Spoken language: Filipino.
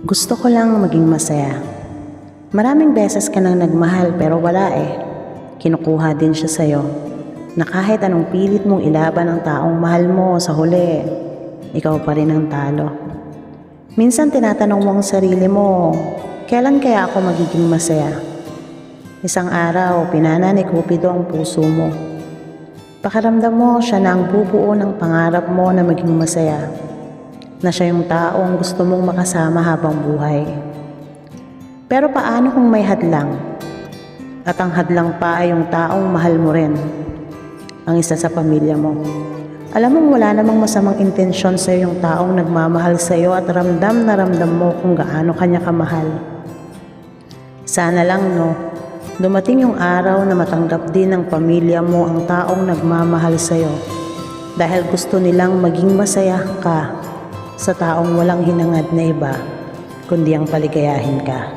Gusto ko lang maging masaya. Maraming beses ka nang nagmahal pero wala eh. Kinukuha din siya sa'yo na kahit anong pilit mong ilaban ang taong mahal mo sa huli, ikaw pa rin ang talo. Minsan tinatanong mo ang sarili mo, kailan kaya ako magiging masaya? Isang araw, pinana ni Cupido ang puso mo. Pakiramdam mo siya na ang bubuo ng pangarap mo na maging masaya. Na siya yung taong gusto mong makasama habang buhay. Pero paano kung may hadlang? At ang hadlang pa ay yung taong mahal mo rin, ang isa sa pamilya mo. Alam mong wala namang masamang intensyon sa yung taong nagmamahal sa iyo at ramdam na ramdam mo kung gaano kanya kamahal. Sana lang dumating yung araw na matanggap din ng pamilya mo ang taong nagmamahal sa iyo dahil gusto nilang maging masaya ka sa taong walang hinangad na iba, kundi ang paligayahin ka.